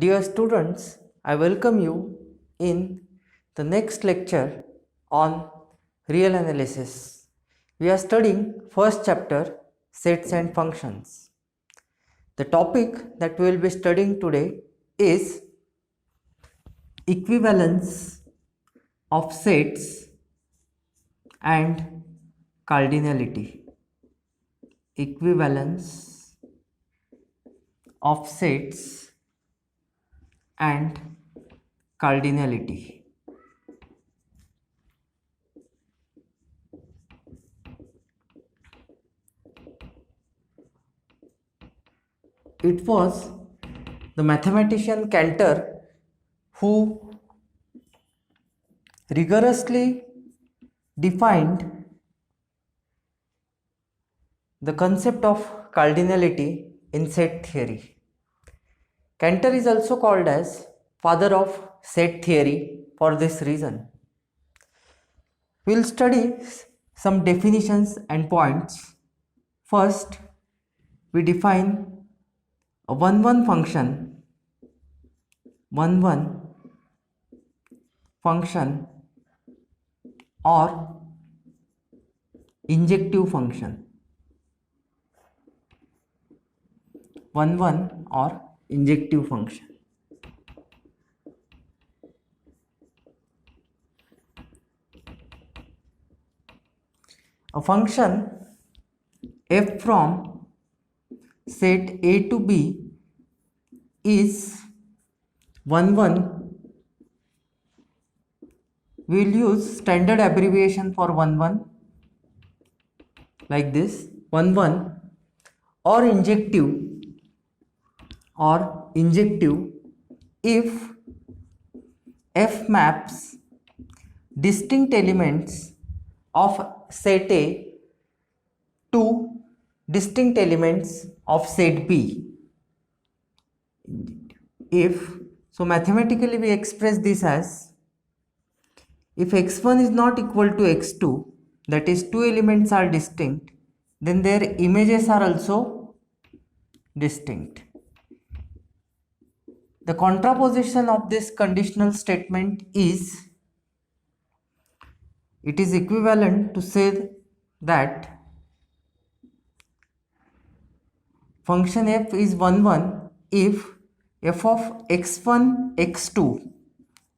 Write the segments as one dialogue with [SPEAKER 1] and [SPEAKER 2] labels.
[SPEAKER 1] Dear students, I welcome you in the next lecture on real analysis. We are studying first chapter, sets and functions. The topic that we will be studying today is equivalence of sets and cardinality. Equivalence of sets and cardinality. It was the mathematician Cantor who rigorously defined the concept of cardinality in set theory. Cantor is also called as father of set theory for this reason. We will study some definitions and points. First, we define a 1-1 function, 1-1 function or injective function, 1-1 or injective function. A function f from set A to B is 1-1. We will use standard abbreviation for 1-1 like this: 1-1 or injective if f maps distinct elements of set A to distinct elements of set B. If so, mathematically we express this as, if x1 is not equal to x2, that is two elements are distinct, then their images are also distinct. The contraposition of this conditional statement is, it is equivalent to say that function f is 1-1 if f of x1, x2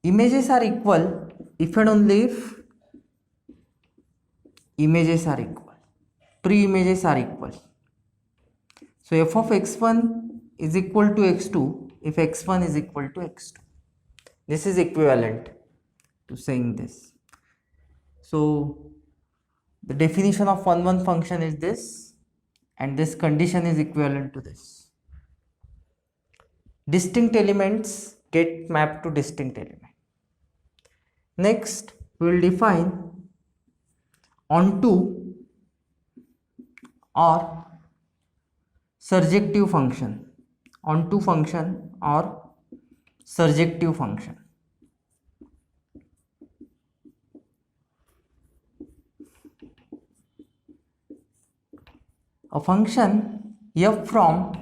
[SPEAKER 1] images are equal if and only if images are equal, pre-images are equal. So f of x1 is equal to x2 if x1 is equal to x2. This is equivalent to saying this. So the definition of 1-1 function is this, and this condition is equivalent to this. Distinct elements get mapped to distinct element. Next, we will define onto or surjective function. Onto function or surjective function. A function f from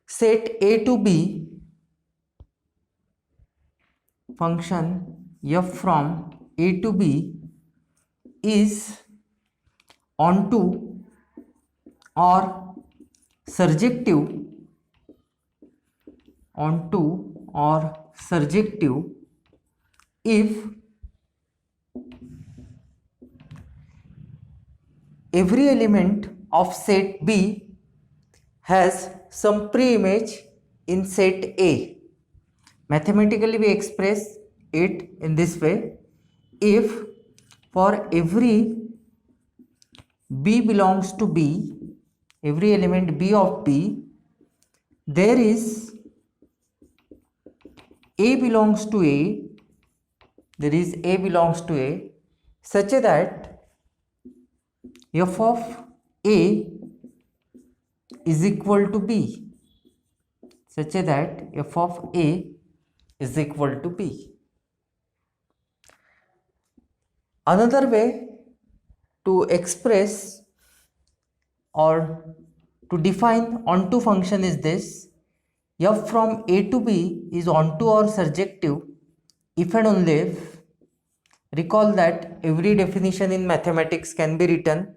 [SPEAKER 1] set A to B, function f from A to B is onto or surjective if every element of set B has some pre-image in set A. Mathematically we express it in this way: if for every B belongs to B, every element B of B, there is A belongs to A, such that f of A is equal to B, Another way to express or To define onto function is this: f from a to b is onto or surjective if and only if, recall that every definition in mathematics can be written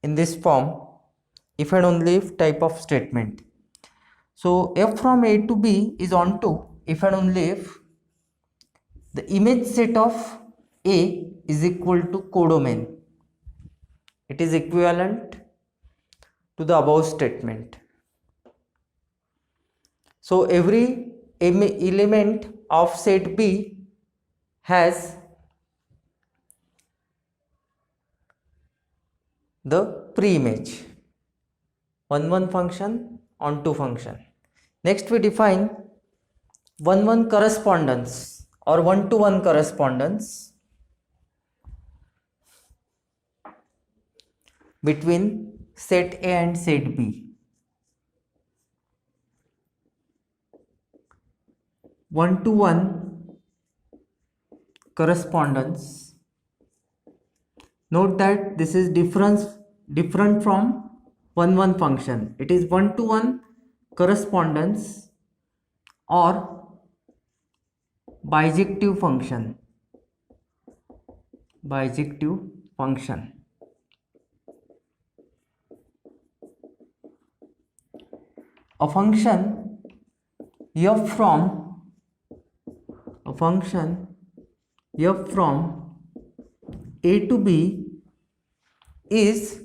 [SPEAKER 1] in this form, if and only if type of statement. So f from a to b is onto if and only if the image set of A is equal to codomain. It is equivalent to the above statement. So every element of set B has the pre-image, 1 function, onto function. Next we define 1 correspondence or 1-to-1 correspondence between set A and set B. 1-to-1 correspondence. Note that this is different from 1-1 function. It is 1-to-1 correspondence or bijective function. Bijective function. A function f from a to b is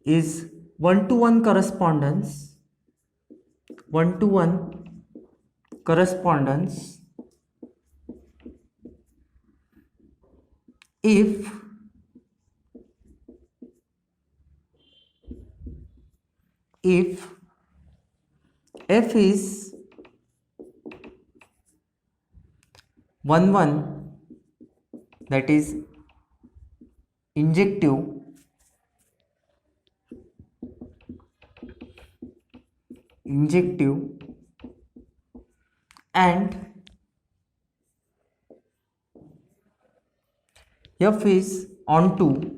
[SPEAKER 1] is 1-to-1 correspondence, 1-to-1 correspondence if f is 1-1, that is injective, and f is onto,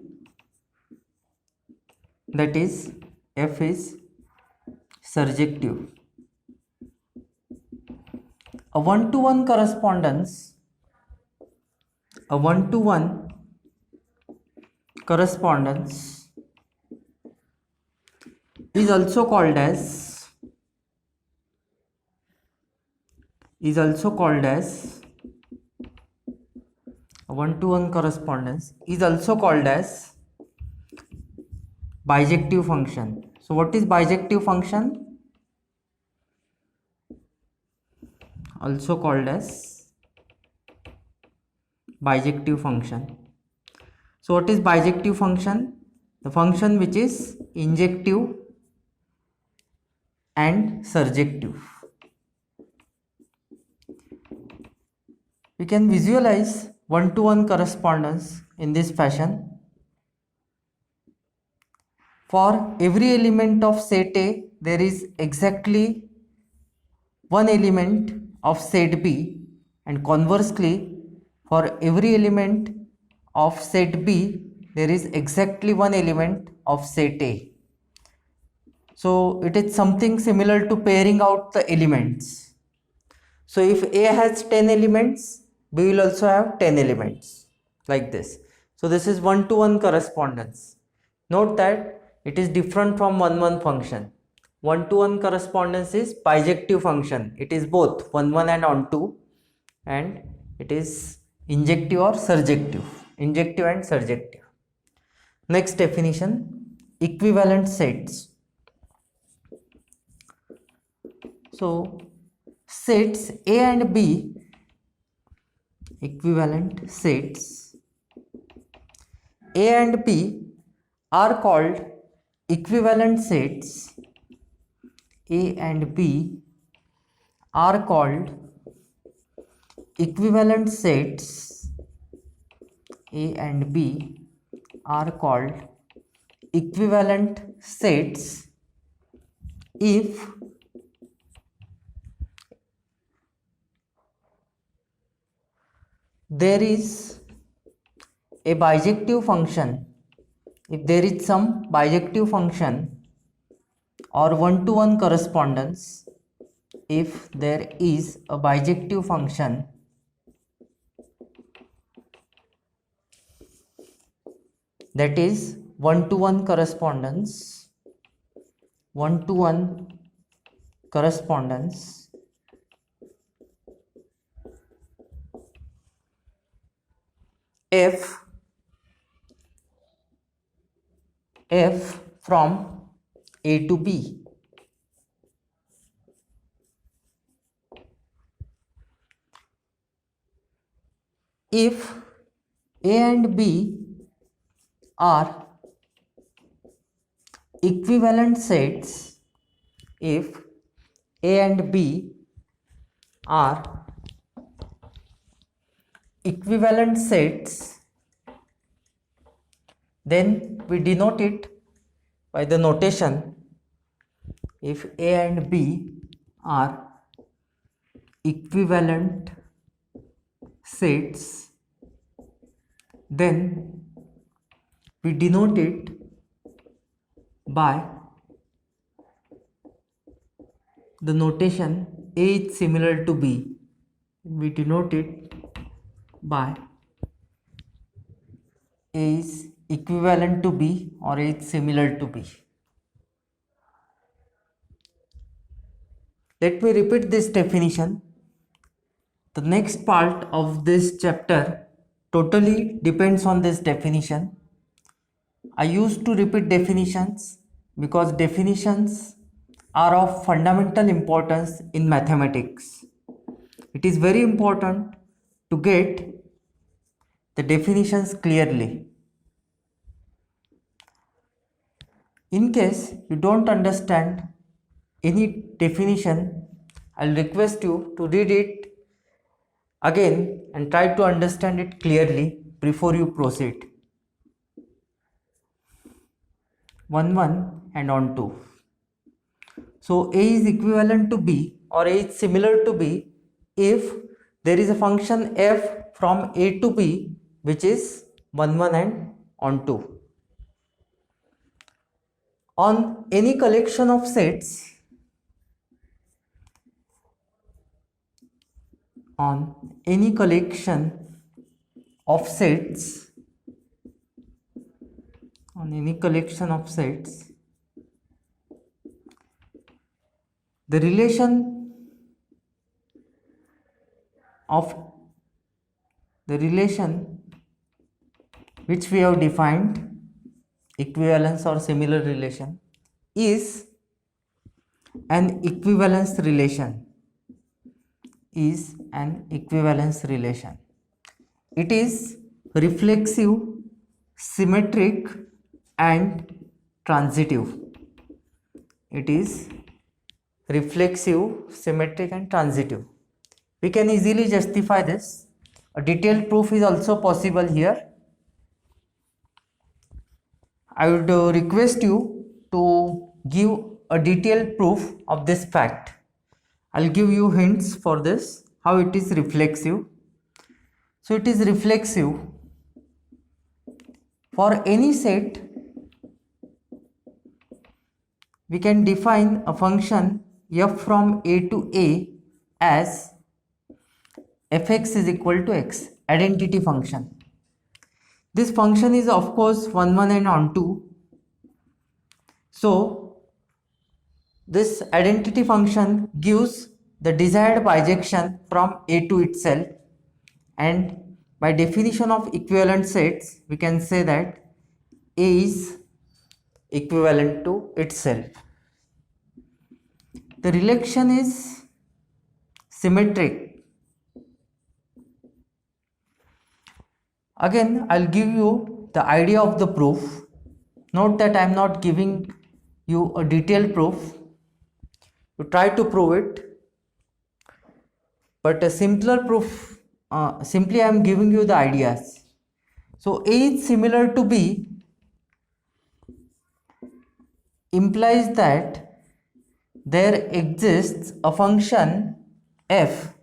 [SPEAKER 1] that is f is surjective. A 1-to-1 correspondence, is also called as a 1-to-1 correspondence is also called as bijective function. So what is bijective function? Also called as bijective function. So what is bijective function? The function which is injective and surjective. We can visualize 1-to-1 correspondence in this fashion. For every element of set A, there is exactly one element of set B, and conversely, for every element of set B, there is exactly one element of set A. So it is something similar to pairing out the elements. So if A has 10 elements, B will also have 10 elements, like this. So this is 1-to-1 correspondence. Note that it is different from 1-1 function. 1-to-1 correspondence is bijective function. It is both 1-1 and onto, and it is injective or surjective. Injective and surjective. Next definition, equivalent sets. So sets A and B, equivalent sets A and B are called equivalent sets. A and B are called equivalent sets. A and B are called equivalent sets if there is a bijective function, if there is some bijective function or one-to-one correspondence, if there is a bijective function that is one-to-one correspondence, f from A to B, if A and B are equivalent sets, if A and B are equivalent sets, then we denote it by the notation, if A and B are equivalent sets, then we denote it by the notation A is similar to B. We denote it by A is equivalent to B or A is similar to B. Let me repeat this definition. The next part of this chapter totally depends on this definition. I used to repeat definitions because definitions are of fundamental importance in mathematics. It is very important to get the definitions clearly. In case you don't understand any definition, I'll request you to read it again and try to understand it clearly before you proceed. 1 and on 2. So A is equivalent to B or A is similar to B if there is a function f from A to B which is 1 and on 2. On any collection of sets, the relation which we have defined, equivalence or similar relation, is an equivalence relation. It is reflexive, symmetric and transitive. We can easily justify this. A detailed proof is also possible here. I would request you to give a detailed proof of this fact. I'll give you hints for this, how it is reflexive. So it is reflexive for any set. We can define a function f from A to A as fx is equal to x, identity function. This function is of course 1 and on 2. So this identity function gives the desired bijection from A to itself, and by definition of equivalent sets we can say that A is equivalent to itself. The relation is symmetric. Again, I'll give you the idea of the proof. Note that I am not giving you a detailed proof. You try to prove it, but a simpler proof, simply I am giving you the ideas. So A is similar to B implies that there exists a function f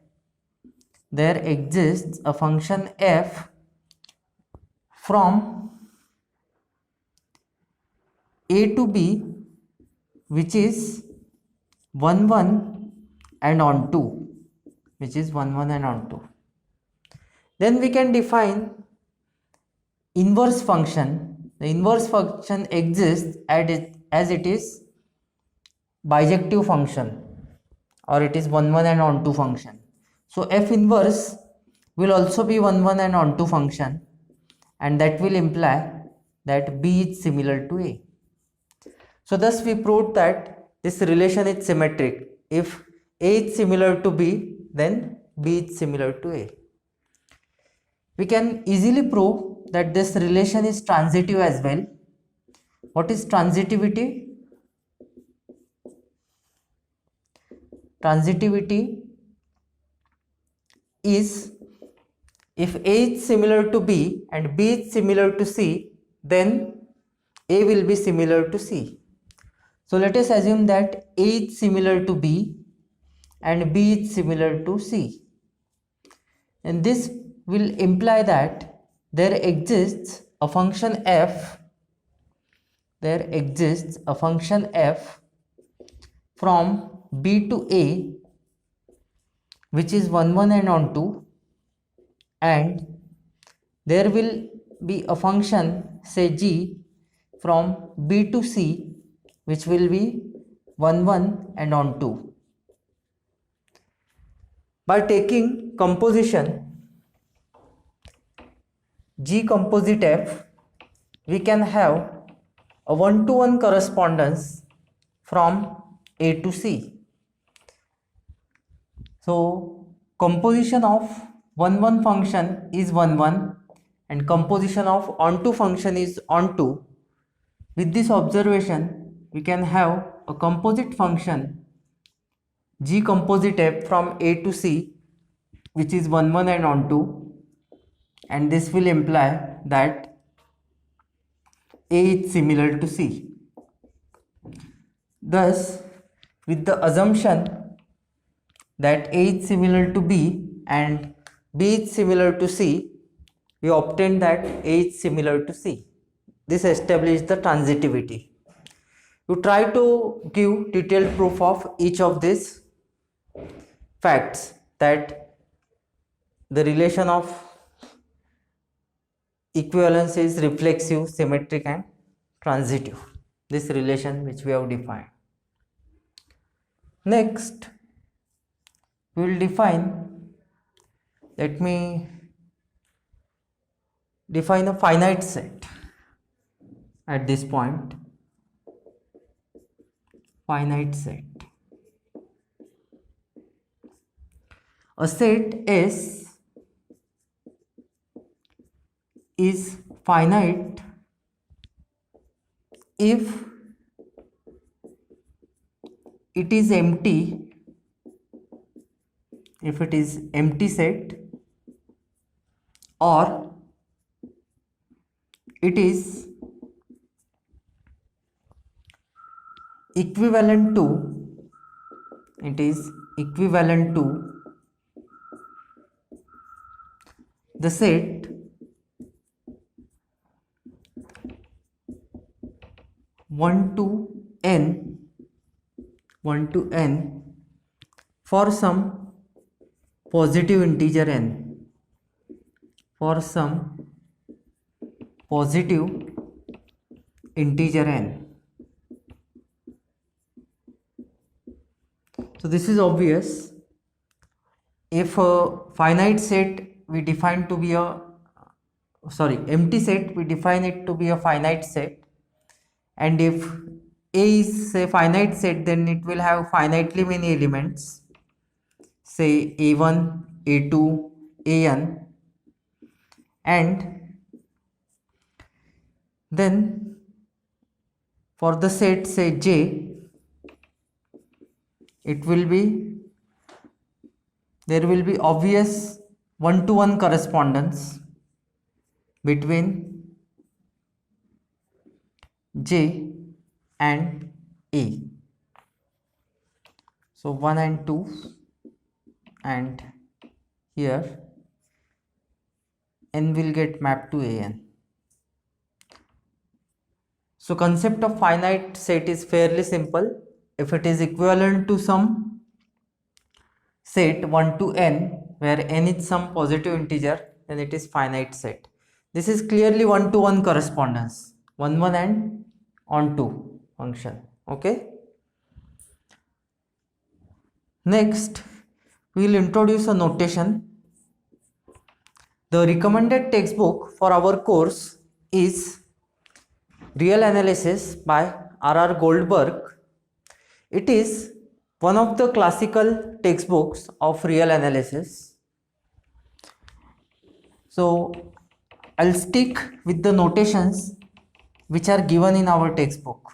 [SPEAKER 1] there exists a function f from a to b which is 1 1 and on 2, which is 1 1 and on 2. Then we can define inverse function. The inverse function exists as it is bijective function, or it is 1 1 and on 2 function. So f inverse will also be 1 1 and on 2 function, and that will imply that b is similar to a. So thus we proved that this relation is symmetric. If a is similar to b, then b is similar to a. We can easily prove that this relation is transitive as well. What is transitivity? Transitivity is if a is similar to b and b is similar to c, then a will be similar to c. So let us assume that a is similar to b and b is similar to c. And this will imply that there exists a function f, from b to a which is 1 1 and on 2, and there will be a function, say g, from b to c which will be 1 1 and on 2. By taking composition G composite f, we can have a 1-to-1 correspondence from A to C. So composition of 1 1 function is 1 1 and composition of onto function is onto. With this observation, we can have a composite function G composite f from A to C which is 1 1 and onto, and this will imply that A is similar to C. Thus, with the assumption that A is similar to B and B is similar to C, we obtain that A is similar to C. This establishes the transitivity. You try to give detailed proof of each of these facts, that the relation of equivalence is reflexive, symmetric and transitive. This relation which we have defined. Next, we will define, let me define a finite set at this point. Finite set. A set S is finite if it is empty, if it is empty set, or it is equivalent to, the set 1 to n for some positive integer n, So this is obvious. If a finite set we define to be a empty set, we define it to be a finite set, and if A is a finite set, then it will have finitely many elements, say A1, A2, An, and then for the set, say J, there will be obvious 1-to-1 correspondence between J and A. So 1 and 2 and here n will get mapped to an. So concept of finite set is fairly simple. If it is equivalent to some set 1 to n, where n is some positive integer, then it is finite set. This is clearly one-to-one correspondence, 1 1 and on 2 function. Okay. Next, we will introduce a notation. The recommended textbook for our course is Real Analysis by R.R. Goldberg. It is one of the classical textbooks of real analysis. So I'll stick with the notations which are given in our textbook.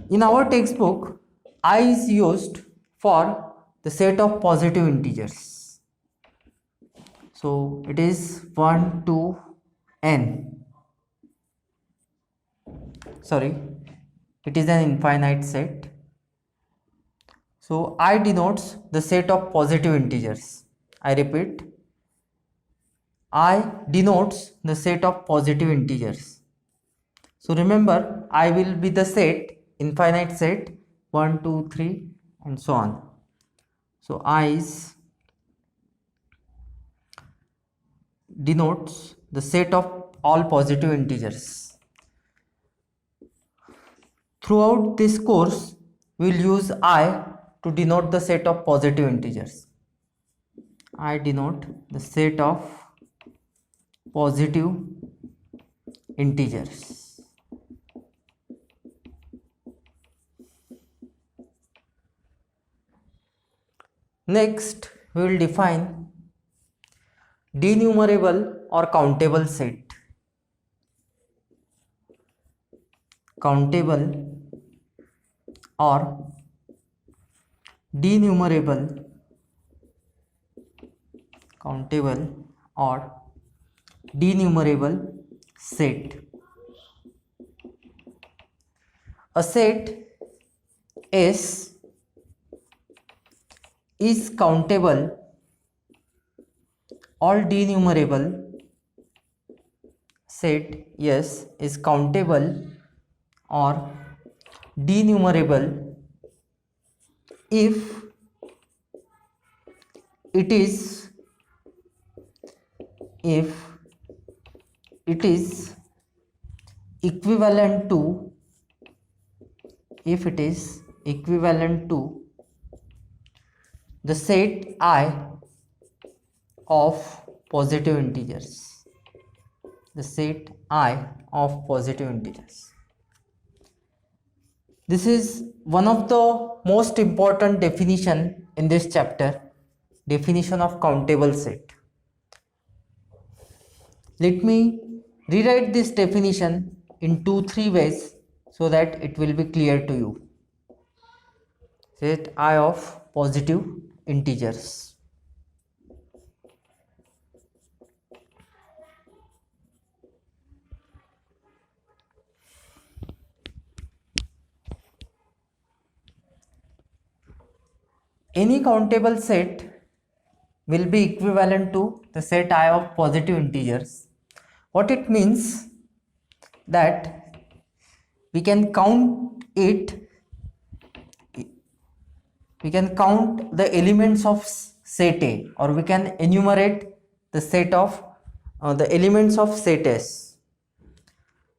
[SPEAKER 1] In our textbook, I is used for the set of positive integers. So it is 1 to n. Sorry, it is an infinite set. So I denotes the set of positive integers. I repeat, I denotes the set of positive integers. So remember, I will be the set, infinite set, 1, 2, 3 and so on. So I denotes the set of all positive integers. Throughout this course, we will use I to denote the set of positive integers. I denote the set of positive integers. Next, we will define denumerable or countable set. Countable or denumerable, countable or denumerable set. A set S is countable or denumerable. Set S is countable or denumerable if it is equivalent to the set I of positive integers. The set I of positive integers. This is one of the most important definition in this chapter, definition of countable set. Let me rewrite this definition in 2-3 ways so that it will be clear to you. Set I of positive integers. Any countable set will be equivalent to the set I of positive integers. What it means that we can count it, we can count the elements of set A, or we can enumerate the set of the elements of set S.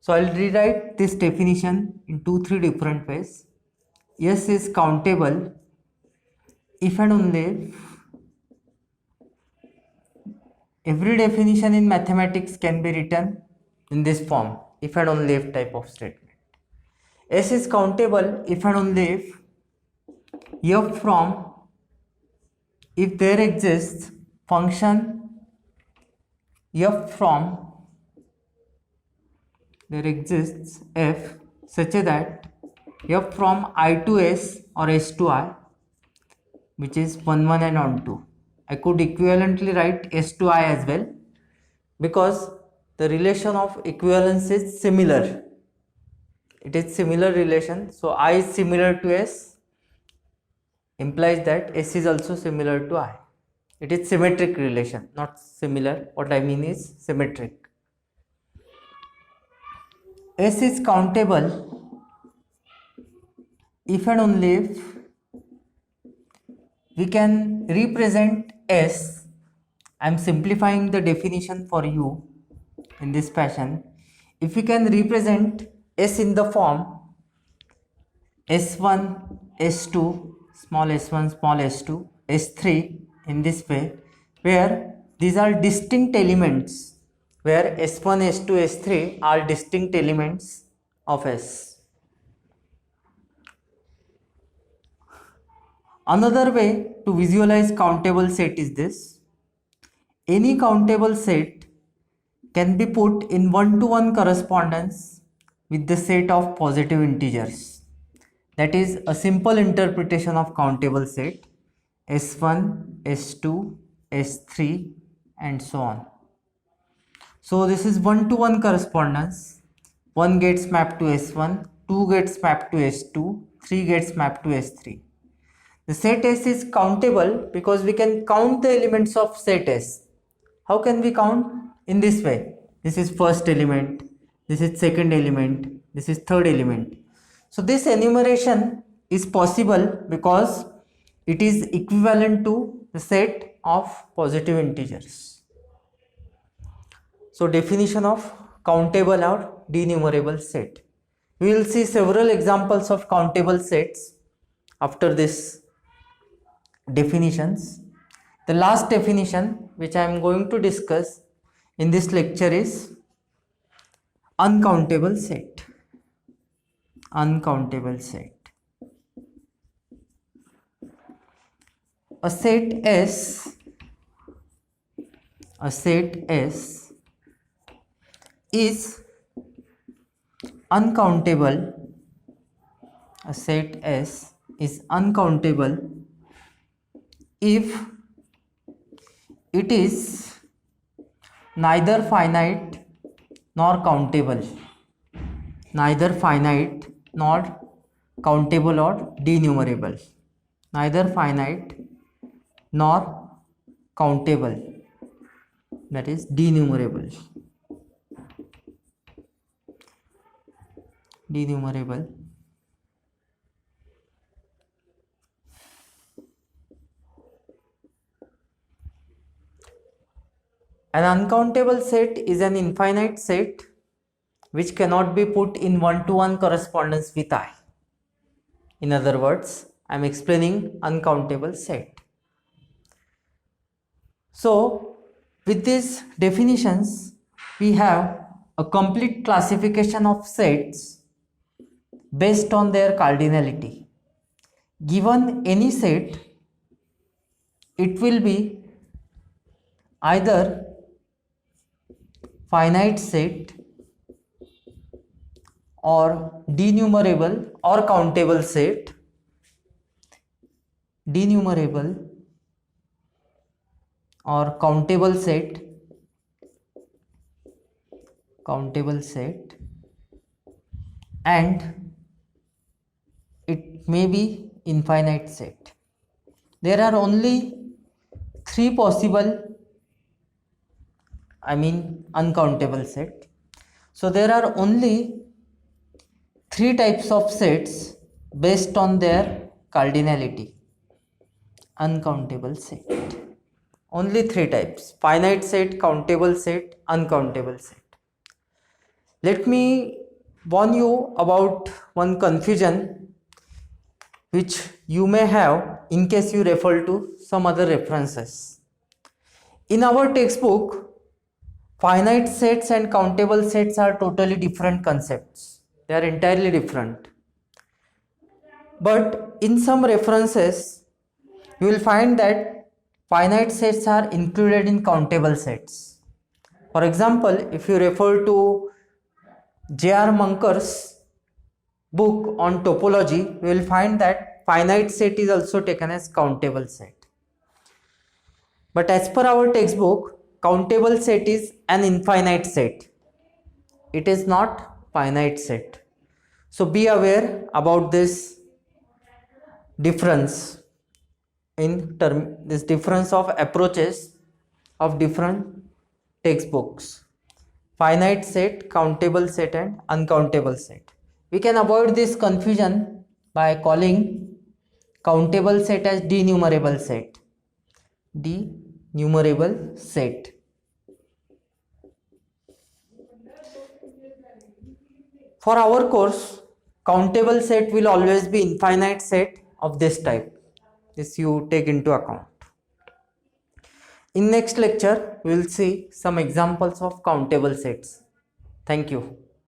[SPEAKER 1] So I'll rewrite this definition in 2-3 different ways. S is countable if and only if every definition in mathematics can be written in this form, if and only if type of statement. S is countable if and only if f from, if there exists function f from, there exists f such that f from I to S or S to I, which is 1 1 and on 2. I could equivalently write S to I as well, because the relation of equivalence is similar. It is similar relation. So I is similar to S implies that S is also similar to I. It is symmetric relation, not similar. What I mean is symmetric. S is countable if and only if we can represent S. I am simplifying the definition for you in this fashion. If we can represent S in the form S1, S2, small s1, small s2, S3 in this way, where these are distinct elements, where S1, S2, S3 are distinct elements of S. Another way to visualize countable set is this. Any countable set can be put in one-to-one correspondence with the set of positive integers. That is a simple interpretation of countable set S1, S2, S3 and so on. So this is one-to-one correspondence. 1 gets mapped to S1, 2 gets mapped to S2, 3 gets mapped to S3. The set S is countable because we can count the elements of set S. How can we count? In this way. This is first element, this is second element, this is third element. So this enumeration is possible because it is equivalent to the set of positive integers. So definition of countable or denumerable set. We will see several examples of countable sets after this definitions. The last definition which I am going to discuss in this lecture is uncountable set. Uncountable set. A set S is uncountable. A set S is uncountable if it is neither finite nor countable. Neither finite nor countable or denumerable. Neither finite nor countable, that is denumerable. Denumerable. An uncountable set is an infinite set which cannot be put in one-to-one correspondence with I. In other words, I am explaining uncountable set. So, with these definitions, we have a complete classification of sets based on their cardinality. Given any set, it will be either finite set or denumerable or countable set. Denumerable or countable set, and it may be infinite set. There are only three possible, uncountable set. So there are only three types of sets based on their cardinality. Uncountable set. Only three types: finite set, countable set, uncountable set. Let me warn you about one confusion which you may have in case you refer to some other references. In our textbook, finite sets and countable sets are totally different concepts. They are entirely different. But in some references, you will find that finite sets are included in countable sets. For example, if you refer to J.R. Munker's book on topology, you will find that finite set is also taken as countable set. But as per our textbook, countable set is an infinite set. It is not finite set. So be aware about this difference. in term this difference of approaches of different textbooks: finite set, countable set, and uncountable set. We can avoid this confusion by calling countable set as denumerable set. Denumerable set. For our course, countable set will always be infinite set of this type. This you take into account. In next lecture, we will see some examples of countable sets. Thank you.